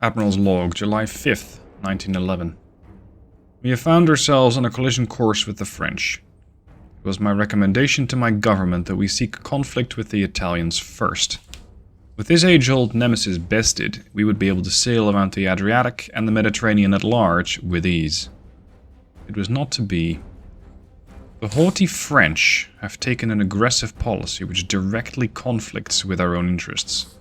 Admiral's Log, July 5th, 1911. We have found ourselves on a collision course with the French. It was my recommendation to my government that we seek conflict with the Italians first. With this age-old nemesis bested, we would be able to sail around the Adriatic and the Mediterranean at large with ease. It was not to be. The haughty French have taken an aggressive policy which directly conflicts with our own interests.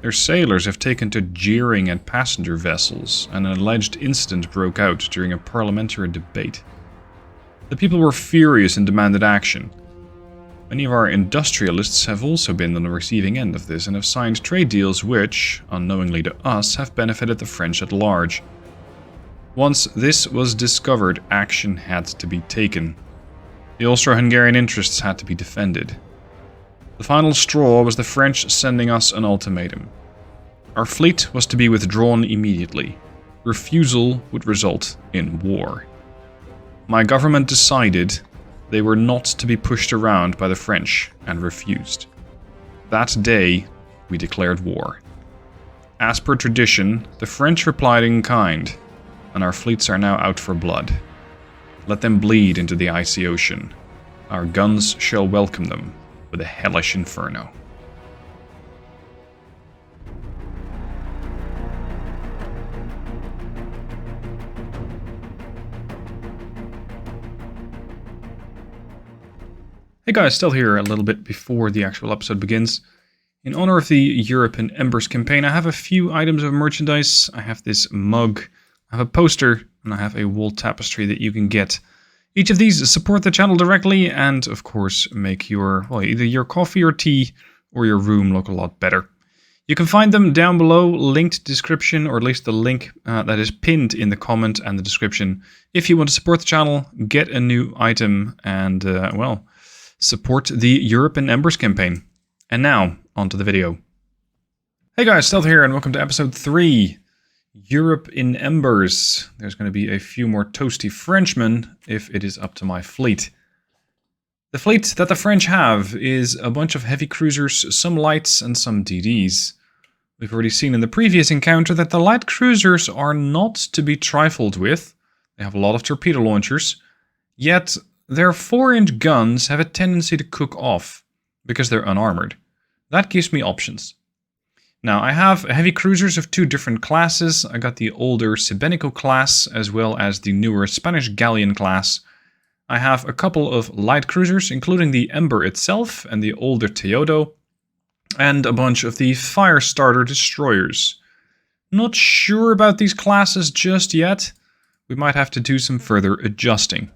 Their sailors have taken to jeering at passenger vessels, and an alleged incident broke out during a parliamentary debate. The people were furious and demanded action. Many of our industrialists have also been on the receiving end of this and have signed trade deals which, unknowingly to us, have benefited the French at large. Once this was discovered, action had to be taken. The Austro-Hungarian interests had to be defended. The final straw was the French sending us an ultimatum. Our fleet was to be withdrawn immediately. Refusal would result in war. My government decided they were not to be pushed around by the French and refused. That day, we declared war. As per tradition, the French replied in kind, and our fleets are now out for blood. Let them bleed into the icy ocean. Our guns shall welcome them with a hellish inferno. Hey guys, still here a little bit before the actual episode begins. In honor of the Europe and Embers campaign, I have a few items of merchandise. I have this mug, I have a poster, and I have a wall tapestry that you can get. Each of these support the channel directly and, of course, make your, well, either your coffee or tea or your room look a lot better. You can find them down below, linked description, or at least the link that is pinned in the comment and the description. If you want to support the channel, get a new item, and, well, support the Europe and Embers campaign. And now, onto the video. Hey guys, Stealth here, and welcome to episode 3. Europe in Embers. There's going to be a few more toasty Frenchmen if it is up to my fleet. The fleet that the French have is a bunch of heavy cruisers, some lights and some DDs. We've already seen in the previous encounter that the light cruisers are not to be trifled with. They have a lot of torpedo launchers, yet their 4-inch guns have a tendency to cook off because they're unarmored. That gives me options. Now, I have heavy cruisers of 2 different classes. I got the older Sebenico class as well as the newer Spanish Galleon class. I have a couple of light cruisers, including the Ember itself and the older Teodo, and a bunch of the fire starter destroyers. Not sure about these classes just yet. We might have to do some further adjusting.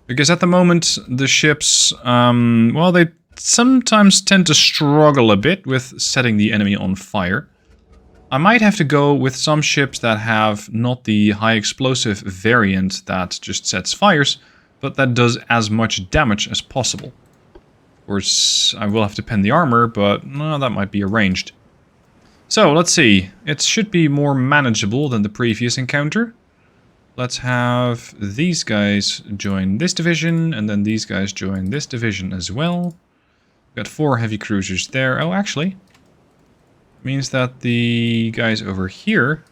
Because at the moment, the ships, well, they sometimes tend to struggle a bit with setting the enemy on fire. I might have to go with some ships that have not the high explosive variant that just sets fires, but that does as much damage as possible. Of course, I will have to pen the armor, but no, that might be arranged. So, let's see. It should be more manageable than the previous encounter. Let's have these guys join this division, and then these guys join this division as well. Got 4 heavy cruisers there. Oh, actually, means that the guys over here,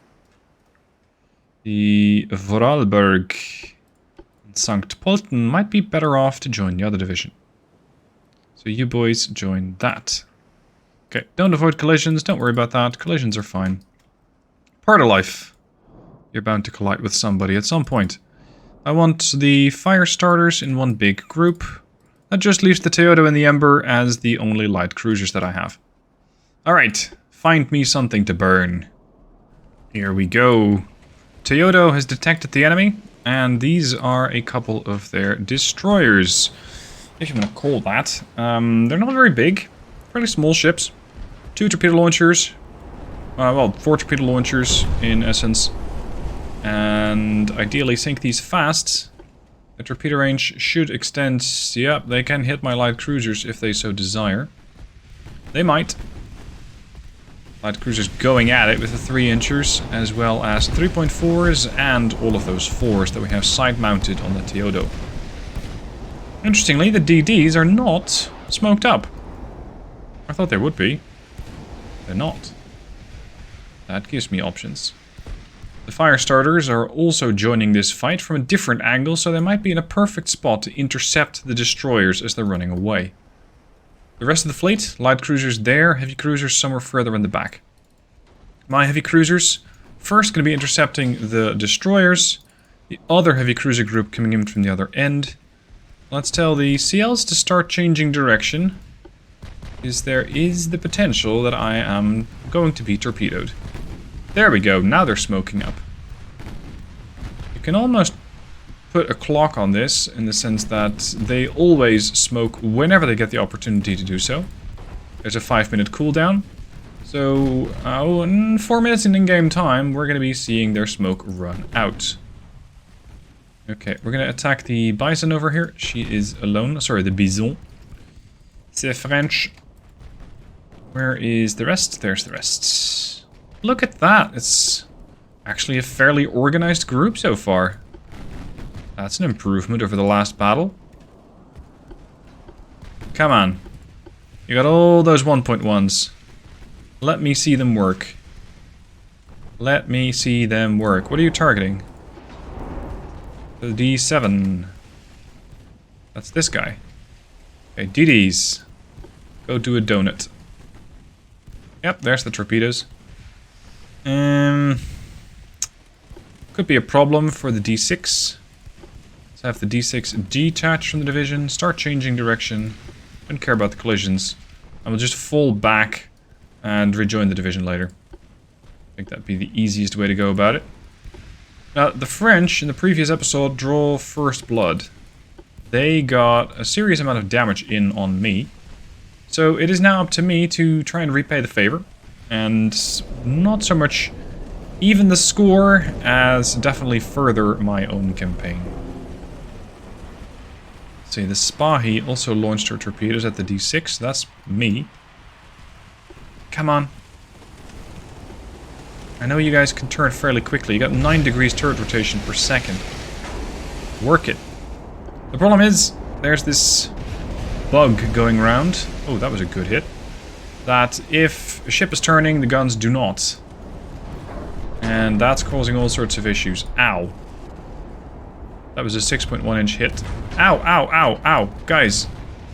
the Vorarlberg and Sankt Pölten, might be better off to join the other division. So you boys join that. Okay, don't avoid collisions. Don't worry about that. Collisions are fine. Part of life. You're bound to collide with somebody at some point. I want the fire starters in one big group. That just leaves the Teodo and the Ember as the only light cruisers that I have. Alright, find me something to burn. Here we go. Teodo has detected the enemy, and these are a couple of their destroyers, if you want to call that. They're not very big, fairly small ships. 2 torpedo launchers, well, 4 torpedo launchers in essence. And ideally sink these fast. The torpedo range should extend. Yep, they can hit my light cruisers if they so desire. They might. Light cruisers going at it with the 3-inchers, as well as 3.4s and all of those 4s that we have side-mounted on the Teodo. Interestingly, the DDs are not smoked up. I thought they would be. They're not. That gives me options. The fire starters are also joining this fight from a different angle, so they might be in a perfect spot to intercept the destroyers as they're running away. The rest of the fleet, light cruisers there, heavy cruisers somewhere further in the back. My heavy cruisers, first going to be intercepting the destroyers, the other heavy cruiser group coming in from the other end. Let's tell the CLs to start changing direction, because there is the potential that I am going to be torpedoed. There we go, now they're smoking up. You can almost put a clock on this, in the sense that they always smoke whenever they get the opportunity to do so. There's a 5-minute cooldown. So, in 4 minutes in in-game time, we're going to be seeing their smoke run out. Okay, we're going to attack the Bison over here. She is alone. Sorry, the Bison. C'est French. Where is the rest? There's the rest. Look at that. It's actually a fairly organized group so far. That's an improvement over the last battle. Come on. You got all those 1.1s. Let me see them work. Let me see them work. What are you targeting? The D7. That's this guy. Okay, DDs. Go do a donut. Yep, there's the torpedoes. Could be a problem for the D6. Let's have the D6 detach from the division, start changing direction. Don't care about the collisions. And we'll just fall back and rejoin the division later. I think that'd be the easiest way to go about it. Now, the French in the previous episode draw first blood. They got a serious amount of damage in on me. So it is now up to me to try and repay the favor. And not so much even the score as definitely further my own campaign. Let's see, the Spahi also launched her torpedoes at the D6. That's me. Come on. I know you guys can turn fairly quickly. You got 9 degrees turret rotation per second. Work it. The problem is, there's this bug going around. Oh, that was a good hit. That if a ship is turning, the guns do not. And that's causing all sorts of issues. Ow. That was a 6.1 inch hit. Ow, ow, ow, ow. Guys,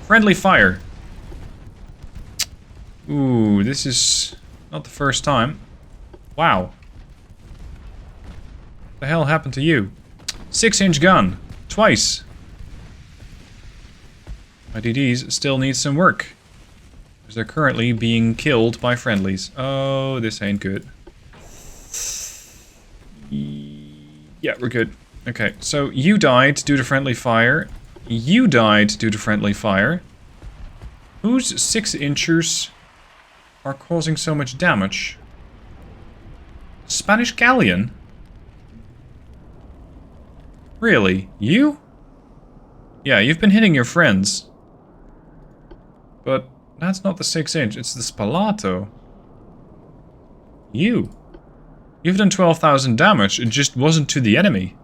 friendly fire. Ooh, this is not the first time. Wow. What the hell happened to you? 6-inch gun. Twice. My DDs still need some work. Because they're currently being killed by friendlies. Oh, this ain't good. Yeah, we're good. Okay, so you died due to friendly fire. You died due to friendly fire. Whose 6-inchers are causing so much damage? Spanish galleon? Really? You? Yeah, you've been hitting your friends. But that's not the 6-inch, it's the Spalato. You've done 12,000 damage, it just wasn't to the enemy.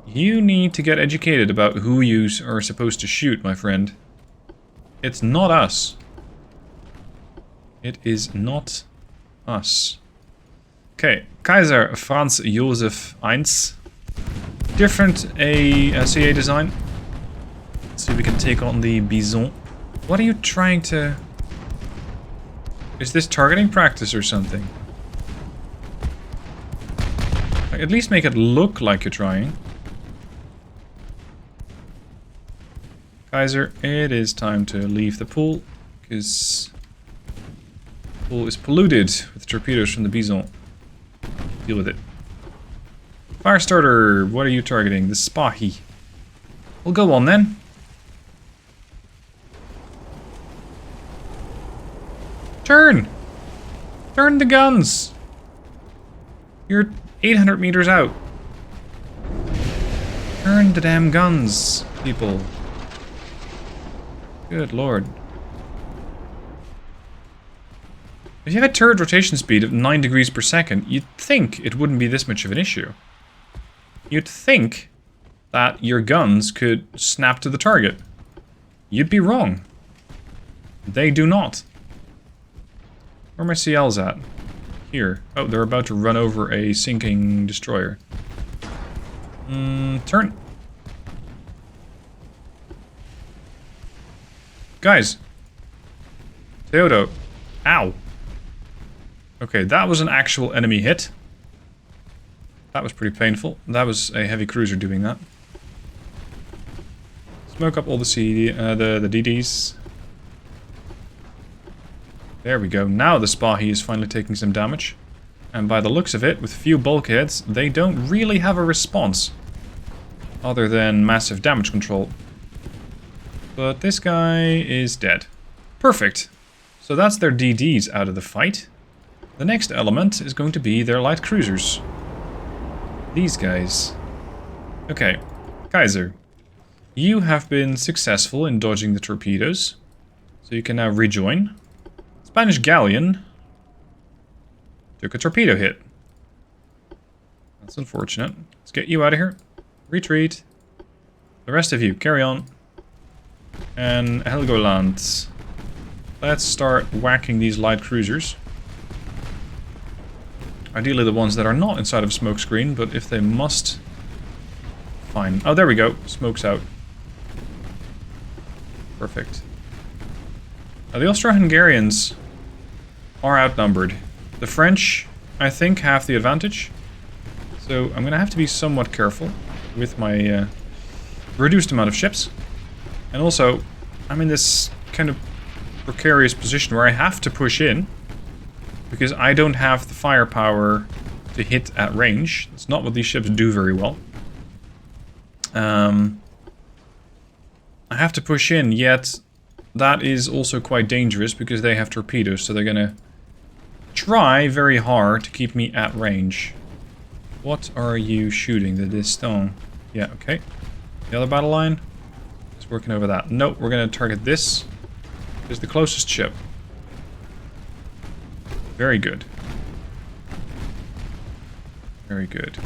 You need to get educated about who you are supposed to shoot, my friend. It's not us. It is not us. Okay, Kaiser Franz Josef I. Different CA design. Let's see if we can take on the Bison. What are you trying to... Is this targeting practice or something? Like, at least make it look like you're trying. Kaiser, it is time to leave the pool, because the pool is polluted with torpedoes from the Bison. Deal with it. Firestarter, what are you targeting? The Spahi. We'll go on then. Turn! Turn the guns! You're 800 meters out. Turn the damn guns, people. Good lord. If you have a turret rotation speed of 9 degrees per second, you'd think it wouldn't be this much of an issue. You'd think that your guns could snap to the target. You'd be wrong. They do not. Where are my CLs at? here? Oh, they're about to run over a sinking destroyer. Turn. Guys. Theodo. Ow. Okay, that was an actual enemy hit. That was pretty painful. That was a heavy cruiser doing that. Smoke up all the DDs. There we go. Now the Spahi is finally taking some damage. And by the looks of it, with few bulkheads, they don't really have a response. Other than massive damage control. But this guy is dead. Perfect. So that's their DDs out of the fight. The next element is going to be their light cruisers. These guys. Okay. Kaiser. You have been successful in dodging the torpedoes. So you can now rejoin. Spanish galleon took a torpedo hit. That's unfortunate. Let's get you out of here. Retreat. The rest of you, carry on. And Helgoland. Let's start whacking these light cruisers. Ideally the ones that are not inside of smoke screen, but if they must... Fine. Oh, there we go. Smoke's out. Perfect. Now, the Austro-Hungarians are outnumbered. The French, I think, have the advantage. So I'm going to have to be somewhat careful with my reduced amount of ships. And also, I'm in this kind of precarious position where I have to push in. Because I don't have the firepower to hit at range. It's not what these ships do very well. I have to push in, yet that is also quite dangerous because they have torpedoes, so they're gonna try very hard to keep me at range. What are you shooting? The Diston. Yeah, okay. The other battle line is working over that. Nope, we're gonna target this. It's the closest ship. Very good. Very good.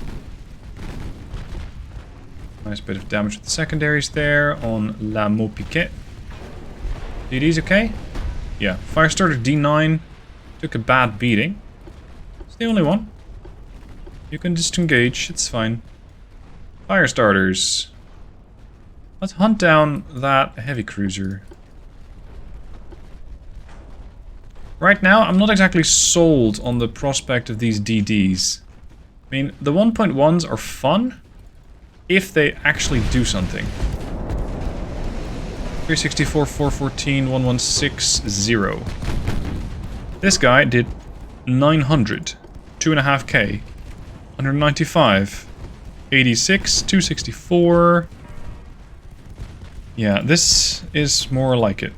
Nice bit of damage with the secondaries there on La Maupiquet. DD's okay? Yeah. Firestarter D9 took a bad beating. It's the only one. You can disengage, it's fine. Firestarters. Let's hunt down that heavy cruiser. Right now, I'm not exactly sold on the prospect of these DDs. I mean, the 1.1s are fun if they actually do something. 364, 414, 1160. This guy did 900, 2.5k, 195, 86, 264. Yeah, this is more like it.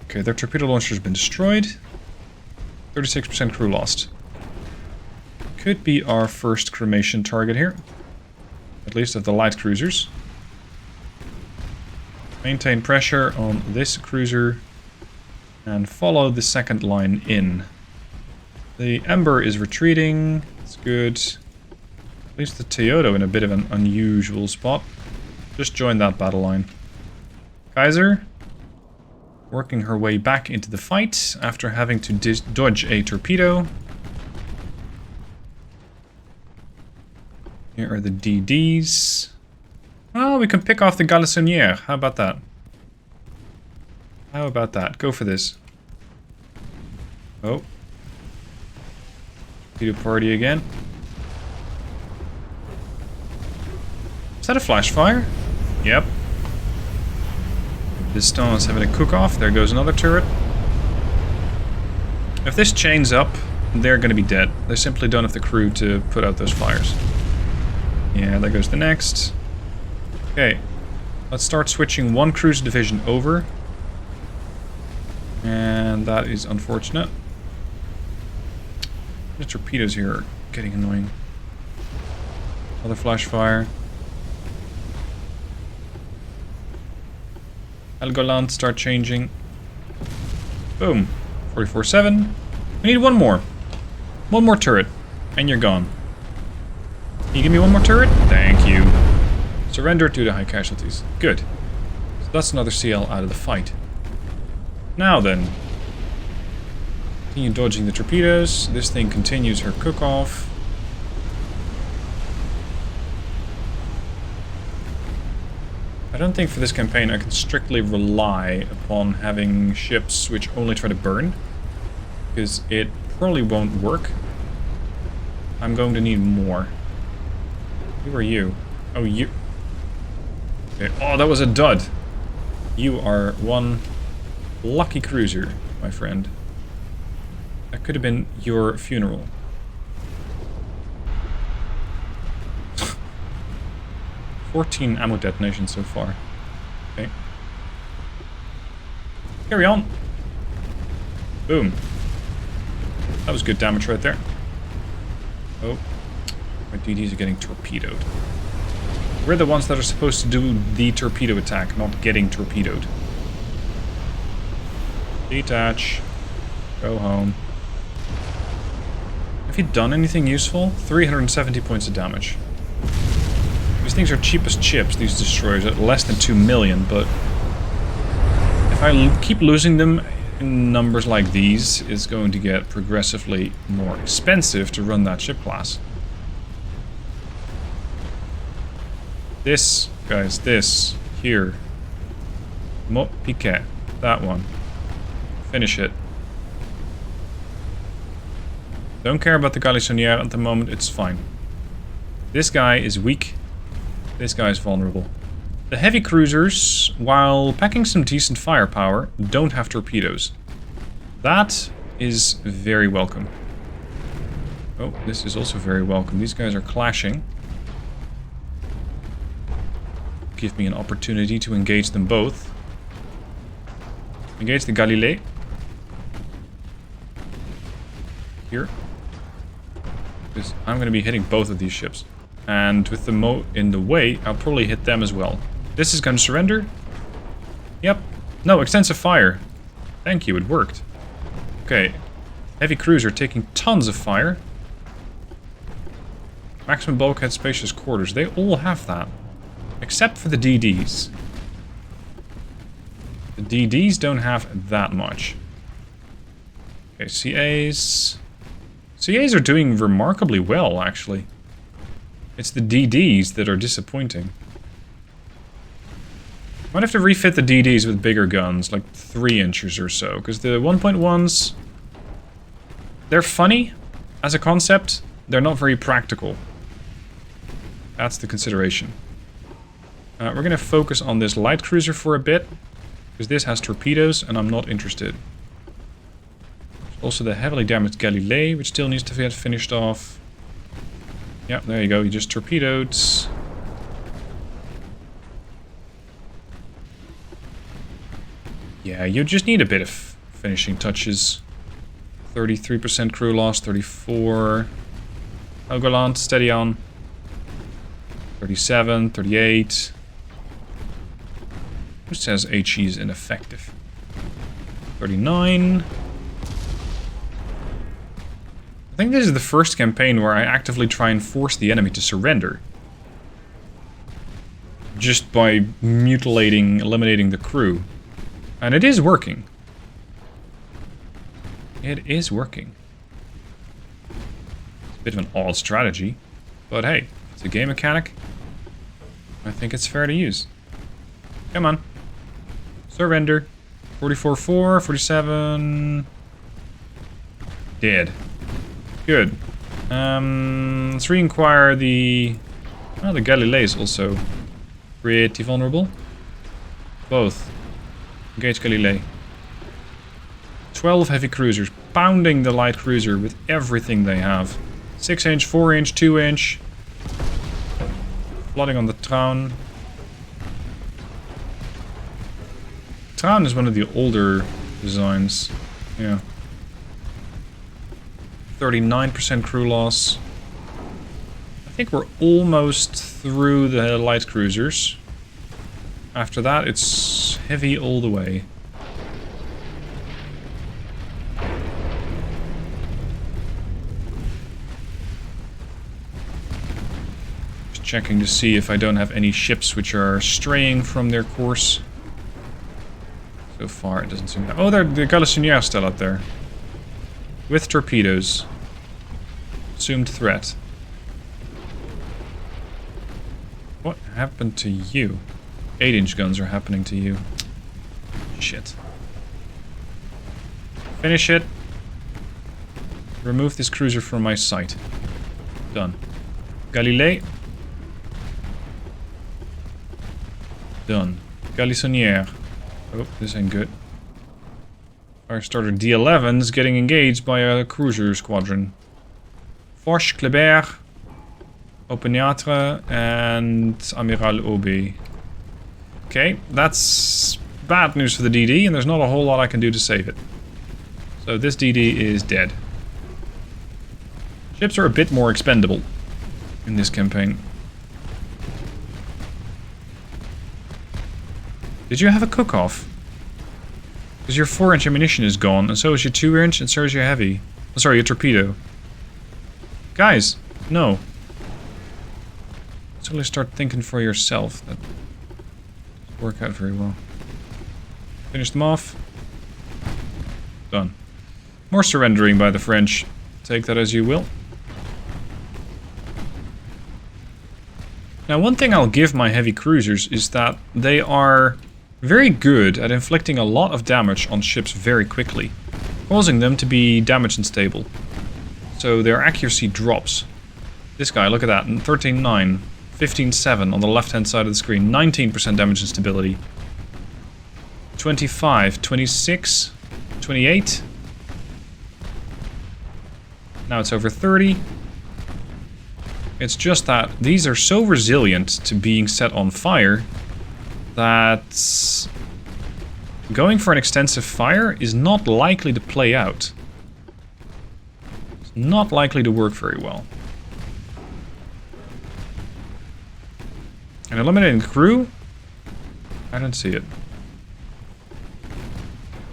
Okay, their torpedo launcher has been destroyed. 36% crew lost. Could be our first cremation target here. At least of the light cruisers. Maintain pressure on this cruiser. And follow the second line in. The Ember is retreating. It's good. At least the Toyota in a bit of an unusual spot. Just join that battle line. Kaiser. Working her way back into the fight after having to dodge a torpedo. Here are the DDs. Oh, we can pick off the Galissonière. How about that? How about that? Go for this. Oh. Torpedo party again. Is that a flash fire? Yep. This stone is having a cook-off. There goes another turret. If this chains up, they're going to be dead. They simply don't have the crew to put out those fires. Yeah, there goes the next. Okay. Let's start switching one cruiser division over. And that is unfortunate. The torpedoes here are getting annoying. Another flash fire. Helgoland, start changing. Boom. 44-7. We need one more. One more turret. And you're gone. Can you give me one more turret? Thank you. Surrender due to high casualties. Good. So that's another CL out of the fight. Now then. Continue dodging the torpedoes. This thing continues her cook-off. I don't think for this campaign I can strictly rely upon having ships which only try to burn, because it probably won't work. I'm going to need more. Who are you? Oh, you. Okay. Oh, that was a dud. You are one lucky cruiser, my friend. That could have been your funeral. $14 ammo detonations so far. Okay. Carry on. Boom. That was good damage right there. Oh. My DDs are getting torpedoed. We're the ones that are supposed to do the torpedo attack, not getting torpedoed. Detach. Go home. Have you done anything useful? 370 points of damage. These things are cheap as chips, these destroyers, at less than 2 million, but if I keep losing them in numbers like these, it's going to get progressively more expensive to run that ship class. This, guys, this, here. Mo Piquet, that one. Finish it. Don't care about the Galissonière at the moment, it's fine. This guy is weak. This guy is vulnerable. The heavy cruisers, while packing some decent firepower, don't have torpedoes. That is very welcome. Oh, this is also very welcome. These guys are clashing. Give me an opportunity to engage them both. Engage the Galilei. Here. Because I'm going to be hitting both of these ships. And with the moat in the way, I'll probably hit them as well. This is going to surrender. Yep. No, extensive fire. Thank you, it worked. Okay. Heavy cruiser taking tons of fire. Maximum bulkhead, spacious quarters. They all have that. Except for the DDs. The DDs don't have that much. Okay, CAs. CAs are doing remarkably well, actually. It's the DDs that are disappointing. Might have to refit the DDs with bigger guns, like 3 inches or so, because the 1.1s, they're funny as a concept, they're not very practical. That's the consideration. We're going to focus on this light cruiser for a bit, because this has torpedoes and I'm not interested. Also the heavily damaged Galilei, which still needs to get finished off. Yeah, there you go, you just torpedoed. Yeah, you just need a bit of finishing touches. 33% crew loss, 34. Helgoland, steady on. 37, 38. Who says HE is ineffective? 39. I think this is the first campaign where I actively try and force the enemy to surrender. Just by mutilating, eliminating the crew. And it is working. It is working. It's a bit of an odd strategy. But hey, it's a game mechanic. I think it's fair to use. Come on. Surrender. 44-4, 47... Dead. Good. Let's re-inquire the... Oh, the Galilei is also pretty vulnerable. Both. Engage Galilei. 12 heavy cruisers, pounding the light cruiser with everything they have. 6-inch, 4-inch, 2-inch. Flooding on the Traun. Traun is one of the older designs. Yeah. 39% crew loss. I think we're almost through the light cruisers. After that, it's heavy all the way. Just checking to see if I don't have any ships which are straying from their course. So far, it doesn't seem to... Oh, the Galissonière is still out there. With torpedoes. Assumed threat. What happened to you? 8-inch guns are happening to you. Shit. Finish it. Remove this cruiser from my sight. Done. Galilei. Done. Galissonière. Oh, this ain't good. Firestarter D11 is getting engaged by a cruiser squadron. Foch, Kleber, Opiniâtre, and Amiral OB. Okay, that's bad news for the DD, and there's not a whole lot I can do to save it. So this DD is dead. Ships are a bit more expendable in this campaign. Did you have a cook-off? Because your 4-inch ammunition is gone, and so is your 2-inch, and so is your heavy. Oh, sorry, your torpedo. Guys, no. So let's start thinking for yourself. That doesn't work out very well. Finish them off. Done. More surrendering by the French. Take that as you will. Now, one thing I'll give my heavy cruisers is that they are very good at inflicting a lot of damage on ships very quickly, causing them to be damage unstable. So their accuracy drops. This guy, look at that, 13.9, 15.7 on the left-hand side of the screen, 19% damage instability. 25, 26, 28. Now it's over 30. It's just that these are so resilient to being set on fire that going for an extensive fire is not likely to play out. It's not likely to work very well. And eliminating crew? I don't see it.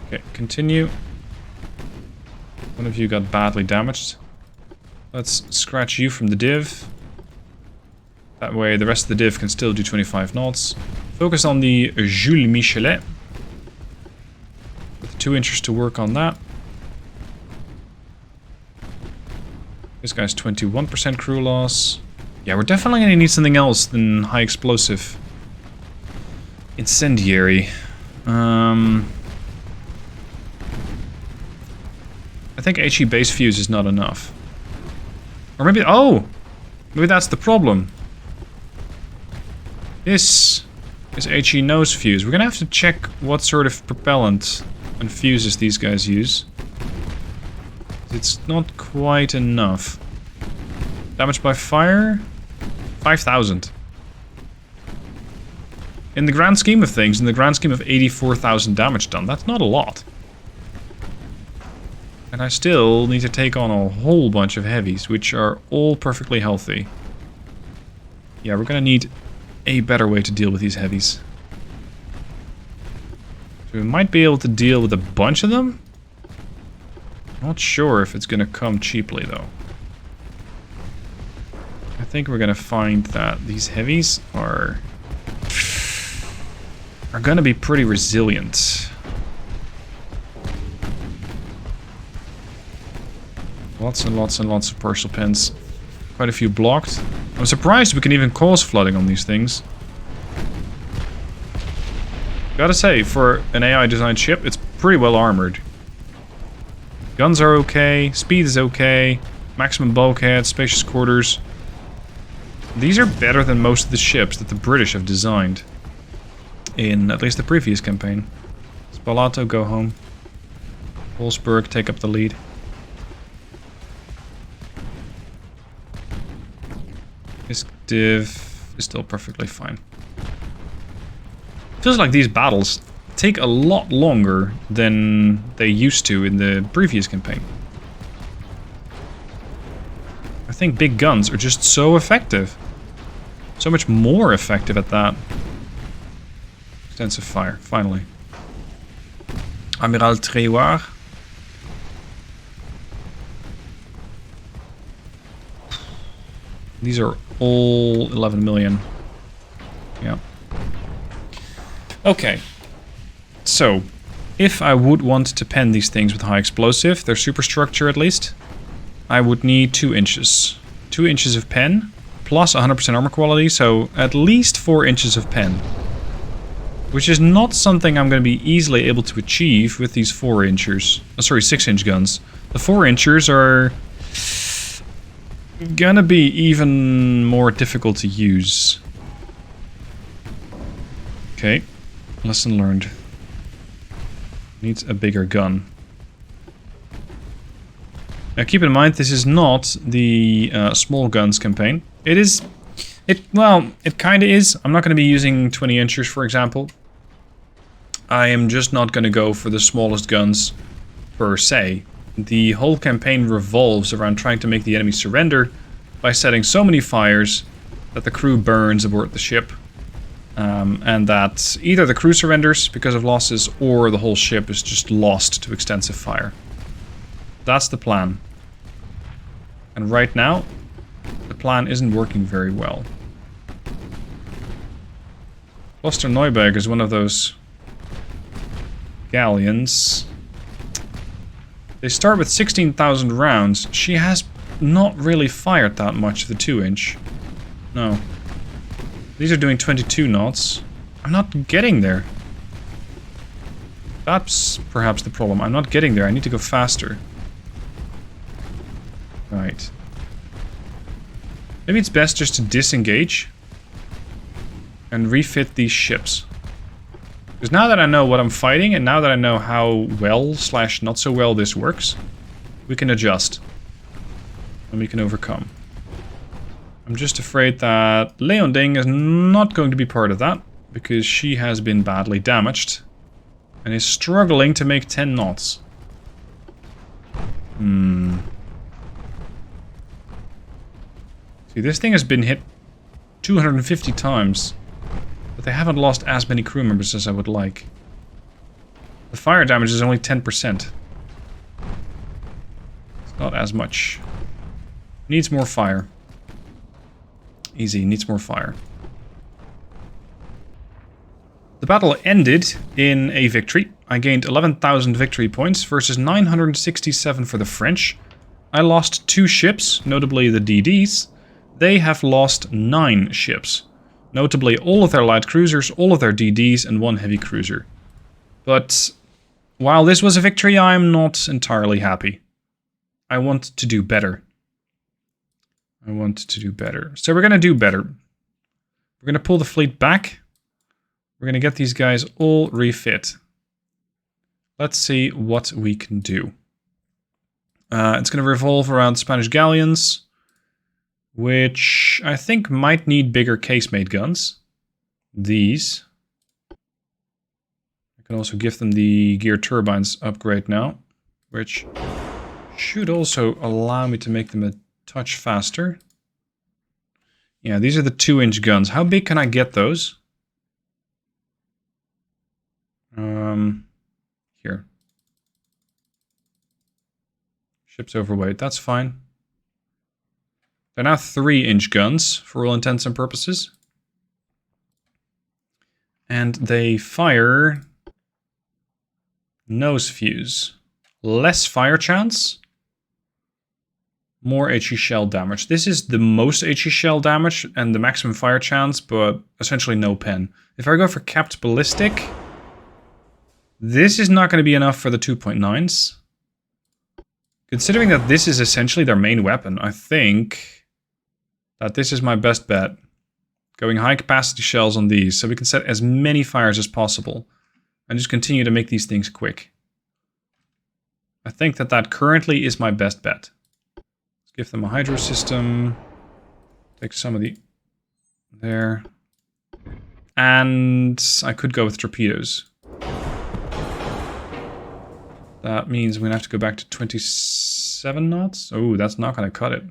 Okay, continue. One of you got badly damaged. Let's scratch you from the div. That way the rest of the div can still do 25 knots. Focus on the Jules Michelet. With 2 inches to work on that. This guy's 21% crew loss. Yeah, we're definitely going to need something else than high explosive. Incendiary. I think HE base fuse is not enough. Or maybe, oh! Maybe that's the problem. This is HE nose fuse. We're gonna have to check what sort of propellant and fuses these guys use. It's not quite enough. Damage by fire? 5,000. In the grand scheme of things, in the grand scheme of 84,000 damage done, that's not a lot. And I still need to take on a whole bunch of heavies, which are all perfectly healthy. Yeah, we're gonna need a better way to deal with these heavies. So we might be able to deal with a bunch of them. Not sure if it's gonna come cheaply though. I think we're gonna find that these heavies are gonna be pretty resilient. Lots and lots and lots of partial pins. Quite a few blocked. I'm surprised we can even cause flooding on these things. Gotta say, for an AI designed ship, it's pretty well armored. Guns are okay, speed is okay, maximum bulkhead, spacious quarters. These are better than most of the ships that the British have designed. In at least the previous campaign. Spalato, go home. Wolfsburg, take up the lead. This div is still perfectly fine. Feels like these battles take a lot longer than they used to in the previous campaign. I think big guns are just so effective. So much more effective at that. Extensive fire, finally. Admiral Dreadnoughts. These are all 11 million. Yeah. Okay. So, if I would want to pen these things with high explosive, their superstructure at least, I would need 2 inches. 2 inches of pen, plus 100% armor quality, so at least 4 inches of pen. Which is not something I'm going to be easily able to achieve with these 4-inchers. Oh, sorry, 6-inch guns. The 4-inchers are gonna be even more difficult to use. Okay, lesson learned. Needs a bigger gun. Now keep in mind, this is not the small guns campaign. It is... Well, it kind of is. I'm not going to be using 20-inchers, for example. I am just not going to go for the smallest guns per se. The whole campaign revolves around trying to make the enemy surrender by setting so many fires that the crew burns aboard the ship. And that either the crew surrenders because of losses, or the whole ship is just lost to extensive fire. That's the plan. And right now, the plan isn't working very well. Kloster Neuberg is one of those galleons. They start with 16,000 rounds. She has not really fired that much of the 2-inch. No. These are doing 22 knots. I'm not getting there. That's perhaps the problem. I'm not getting there. I need to go faster. Right. Maybe it's best just to disengage and refit these ships. Because now that I know what I'm fighting, and now that I know how well / not so well this works, we can adjust. And we can overcome. I'm just afraid that Leonding is not going to be part of that, because she has been badly damaged and is struggling to make 10 knots. See, this thing has been hit 250 times, but they haven't lost as many crew members as I would like. The fire damage is only 10%. It's not as much. Needs more fire. Easy, needs more fire. The battle ended in a victory. I gained 11,000 victory points versus 967 for the French. I lost 2 ships, notably the DDs. They have lost 9 ships. Notably all of their light cruisers, all of their DDs, and 1 heavy cruiser. But while this was a victory, I'm not entirely happy. I want to do better. I want to do better. So we're going to do better. We're going to pull the fleet back. We're going to get these guys all refit. Let's see what we can do. It's going to revolve around Spanish galleons, which I think might need bigger casemate guns. These. I can also give them the gear turbines upgrade now, which should also allow me to make them a touch faster. Yeah, these are the 2-inch guns. How big can I get those? Here. Ship's overweight, that's fine. They're now 3-inch guns, for all intents and purposes. And they fire nose fuse. Less fire chance. More HE shell damage. This is the most HE shell damage and the maximum fire chance, but essentially no pen. If I go for capped ballistic, this is not going to be enough for the 2.9s. Considering that this is essentially their main weapon, I think that this is my best bet. Going high capacity shells on these, so we can set as many fires as possible. And just continue to make these things quick. I think that that currently is my best bet. Let's give them a hydro system. Take some of the... there. And I could go with torpedoes. That means we're going to have to go back to 27 knots. Oh, that's not going to cut it.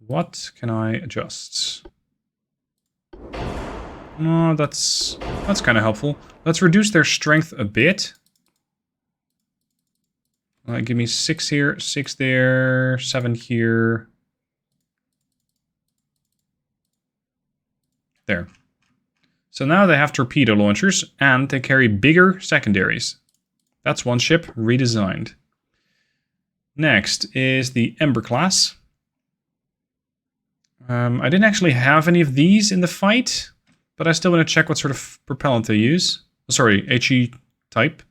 What can I adjust? No, that's kind of helpful. Let's reduce their strength a bit. Give me 6 here, 6 there, 7 here. There. So now they have torpedo launchers, and they carry bigger secondaries. That's one ship redesigned. Next is the Ember class. I didn't actually have any of these in the fight, but I still want to check what sort of propellant they use. Oh, sorry, HE type.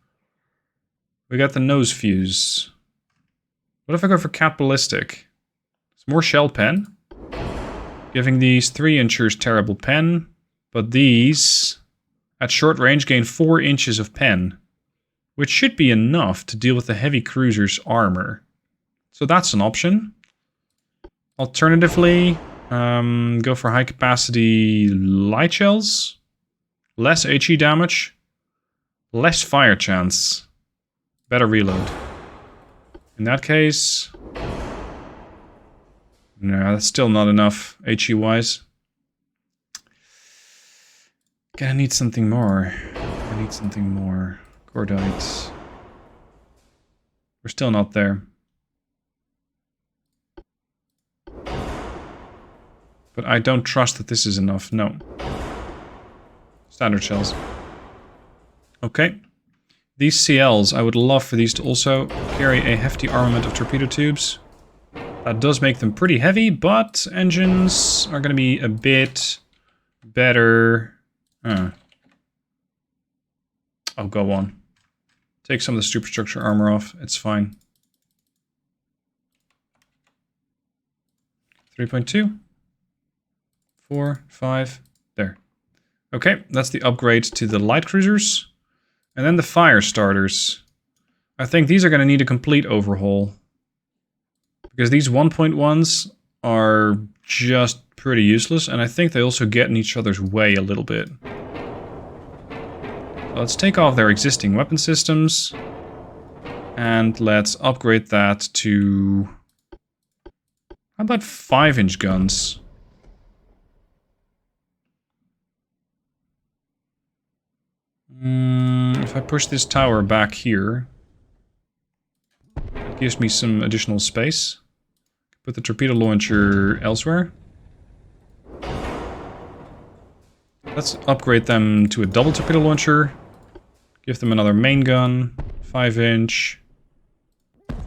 We got the nose fuse. What if I go for cap ballistic? It's more shell pen. Giving these 3-inchers terrible pen, but these at short range gain 4 inches of pen, which should be enough to deal with the heavy cruiser's armor. So that's an option. Alternatively, go for high capacity light shells, less HE damage, less fire chance, better reload. In that case, no, that's still not enough HE wise. Gonna need something more. I need something more. Cordite. We're still not there. But I don't trust that this is enough. No. Standard shells. Okay. These CLs, I would love for these to also carry a hefty armament of torpedo tubes. That does make them pretty heavy, but engines are going to be a bit better. Oh, go on. Take some of the superstructure armor off. It's fine. 3.2. 4, 5, there. Okay, that's the upgrade to the light cruisers. And then the fire starters. I think these are going to need a complete overhaul. Because these 1.1s are just pretty useless, and I think they also get in each other's way a little bit. Let's take off their existing weapon systems. And let's upgrade that to... how about 5-inch guns? If I push this tower back here, it gives me some additional space. Put the torpedo launcher elsewhere. Let's upgrade them to a double torpedo launcher. Give them another main gun. 5-inch.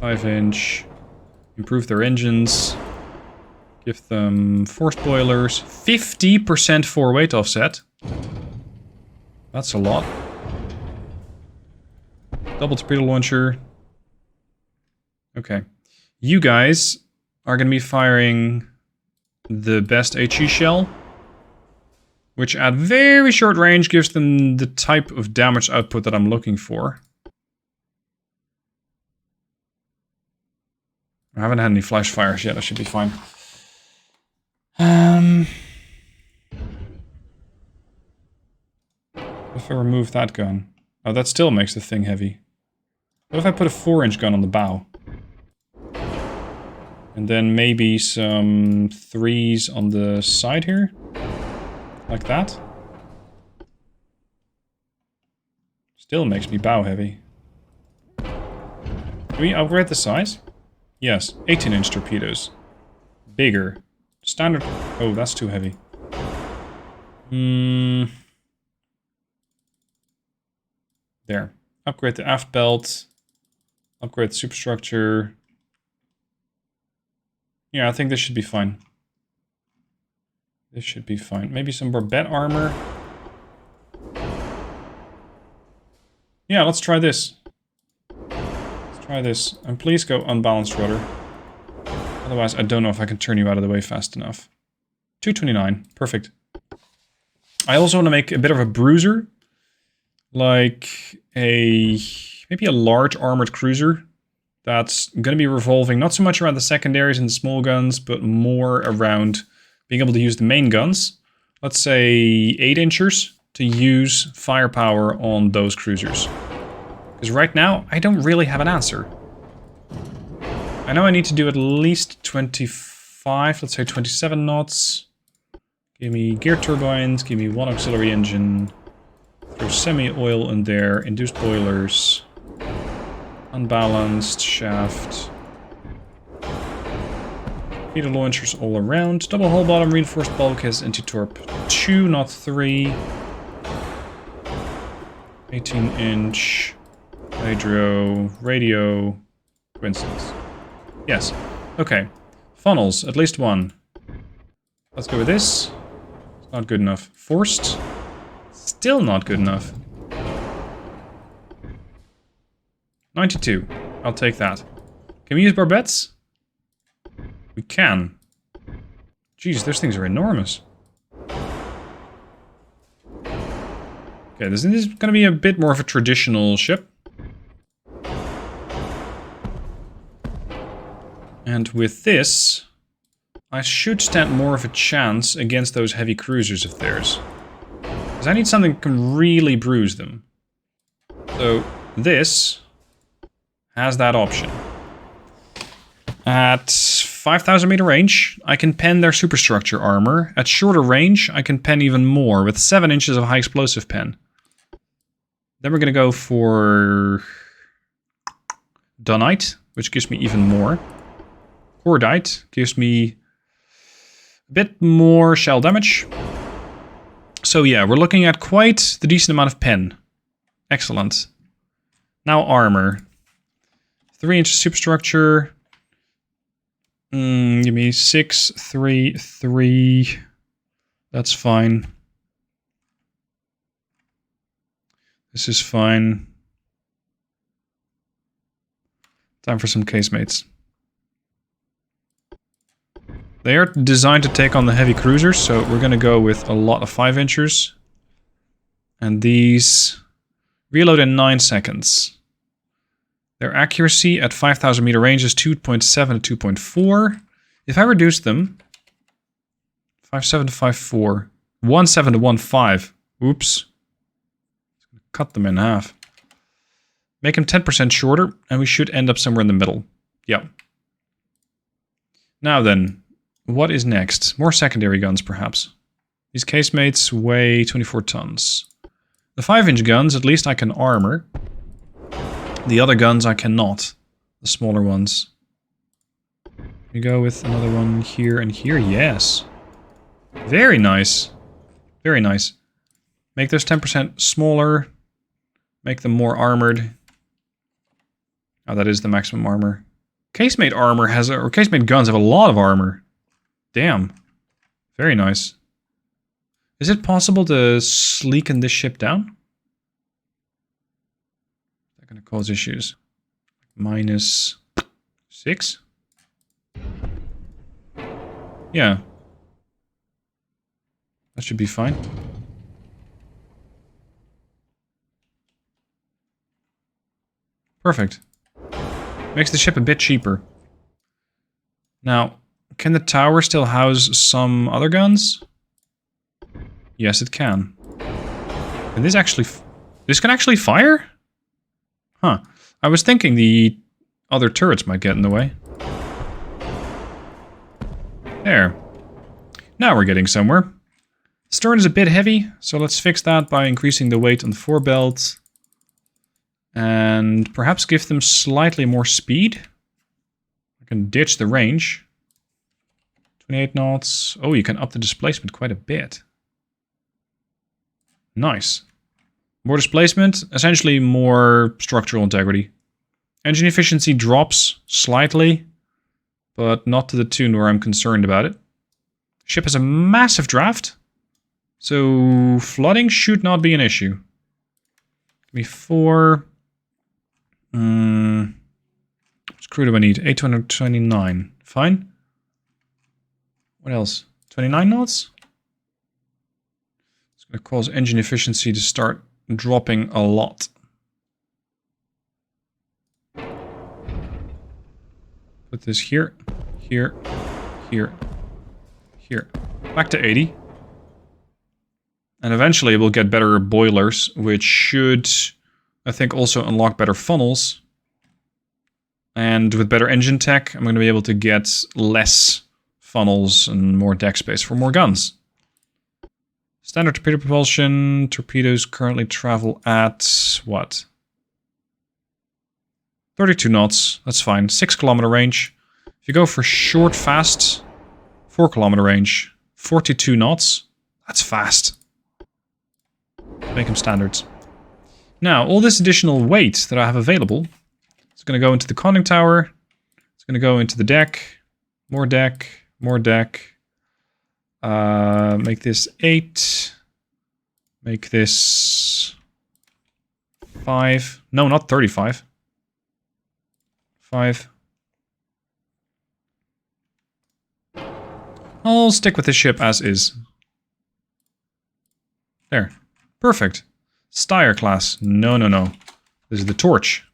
5-inch. Improve their engines. Give them forced boilers. 50% 4-weight offset. That's a lot. Double torpedo launcher. Okay. You guys are going to be firing the best HE shell, which at very short range gives them the type of damage output that I'm looking for. I haven't had any flash fires yet, I should be fine. If I remove that gun... oh, that still makes the thing heavy. What if I put a 4-inch gun on the bow? And then maybe some 3s on the side here? Like that? Still makes me bow heavy. Can we upgrade the size? Yes, 18-inch torpedoes. Bigger. Standard... oh, that's too heavy. There. Upgrade the aft belt. Upgrade the superstructure. Yeah, I think this should be fine. This should be fine. Maybe some barbette armor. Yeah, let's try this. Let's try this. And please go unbalanced rudder. Otherwise, I don't know if I can turn you out of the way fast enough. 229. Perfect. I also want to make a bit of a bruiser. Like maybe a large armored cruiser that's going to be revolving not so much around the secondaries and the small guns, but more around being able to use the main guns. Let's say 8-inchers to use firepower on those cruisers. Because right now, I don't really have an answer. I know I need to do at least 25, let's say 27 knots. Give me gear turbines, give me 1 auxiliary engine. Throw semi-oil in there, induced boilers, unbalanced shaft. Torpedo launchers all around. Double hull bottom, reinforced bulkheads, anti-torp 2, not 3. 18-inch. Hydro. Radio. Coincidence. Yes. Okay. Funnels, at least one. Let's go with this. It's not good enough. Forced. Still not good enough. 92. I'll take that. Can we use barbettes? We can. Jeez, those things are enormous. Okay, this is going to be a bit more of a traditional ship. And with this, I should stand more of a chance against those heavy cruisers of theirs. Because I need something that can really bruise them. So, this has that option. At 5,000 meter range, I can pen their superstructure armor. At shorter range, I can pen even more with 7 inches of high explosive pen. Then we're going to go for Dunite, which gives me even more. Cordite gives me a bit more shell damage. So yeah, we're looking at quite the decent amount of pen. Excellent. Now armor. 3 inches superstructure. Give me 6, 3, 3. That's fine. This is fine. Time for some casemates. They are designed to take on the heavy cruisers, so we're going to go with a lot of 5 inchers. And these reload in 9 seconds. Their accuracy at 5,000 meter range is 2.7 to 2.4. If I reduce them, 5.7 to 5.4, 1.7 to 1.5. Oops. Cut them in half. Make them 10% shorter, and we should end up somewhere in the middle. Yep. Now then, what is next? More secondary guns, perhaps. These casemates weigh 24 tons. The 5-inch guns, at least I can armor. The other guns I cannot. The smaller ones. We go with another one here and here. Yes. Very nice. Very nice. Make those 10% smaller. Make them more armored. Oh, that is the maximum armor. Casemate armor has, or casemate guns have a lot of armor. Damn. Very nice. Is it possible to sleeken this ship down? Is that going to cause issues? -6? Yeah. That should be fine. Perfect. Makes the ship a bit cheaper. Now, can the tower still house some other guns? Yes, it can. And this actually... This can actually fire? Huh. I was thinking the other turrets might get in the way. There. Now we're getting somewhere. Stern is a bit heavy, so let's fix that by increasing the weight on the forebelt. And perhaps give them slightly more speed. I can ditch the range. 28 knots. Oh, you can up the displacement quite a bit. Nice. More displacement, essentially more structural integrity. Engine efficiency drops slightly, but not to the tune where I'm concerned about it. Ship has a massive draft, so flooding should not be an issue. Give me 4... What crew do I need? 829. Fine. What else? 29 knots? It's going to cause engine efficiency to start dropping a lot. Put this here, here, here, here. Back to 80. And eventually we'll get better boilers, which should... I think also unlock better funnels. And with better engine tech, I'm going to be able to get less funnels and more deck space for more guns. Standard torpedo propulsion. Torpedoes currently travel at, what? 32 knots. That's fine. 6 kilometer range. If you go for short, fast, 4 kilometer range, 42 knots, that's fast. Make them standards. Now, all this additional weight that I have available, it's going to go into the conning tower. It's going to go into the deck. More deck. More deck. Make this 8. Make this 5. No, not 35. 5. I'll stick with the ship as is. There. Perfect. Steyr class. No, no, no. This is the Torch.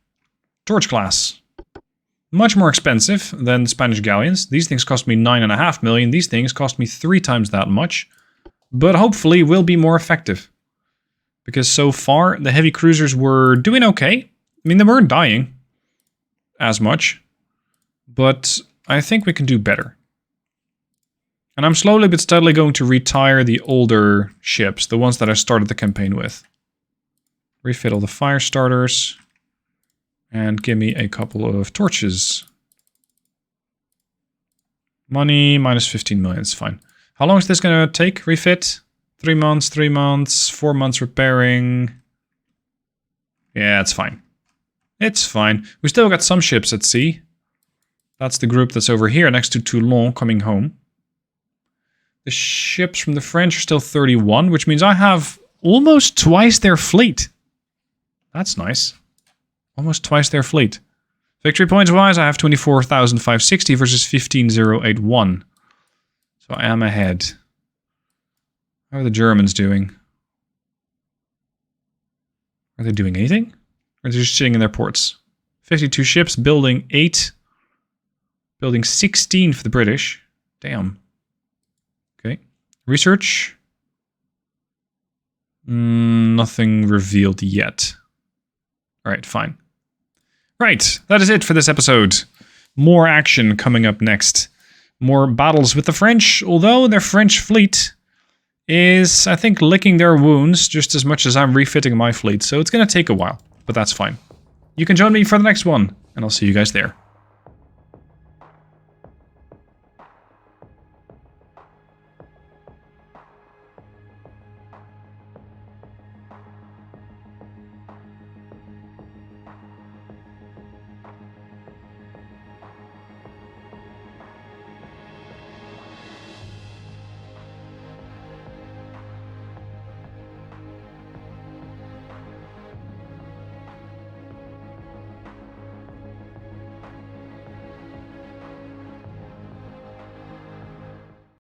Torch class. Much more expensive than Spanish galleons. These things cost me 9.5 million. These things cost me 3 times that much. But hopefully will be more effective. Because so far, the heavy cruisers were doing okay. I mean, they weren't dying as much. But I think we can do better. And I'm slowly but steadily going to retire the older ships, the ones that I started the campaign with. Refit all the fire starters. And give me a couple of torches. Money, minus 15 million, it's fine. How long is this going to take? Refit? 3 months, 3 months, 4 months repairing. Yeah, it's fine. It's fine. We still got some ships at sea. That's the group that's over here next to Toulon coming home. The ships from the French are still 31, which means I have almost twice their fleet. That's nice. Almost twice their fleet. Victory points wise, I have 24,560 versus 15,081. So I am ahead. How are the Germans doing? Are they doing anything? Or are they just sitting in their ports? 52 ships, building 8. Building 16 for the British. Damn. Okay. Research. Nothing revealed yet. Alright, fine. Right, that is it for this episode. More action coming up next. More battles with the French, although their French fleet is, I think, licking their wounds just as much as I'm refitting my fleet, so it's going to take a while, but that's fine. You can join me for the next one, and I'll see you guys there.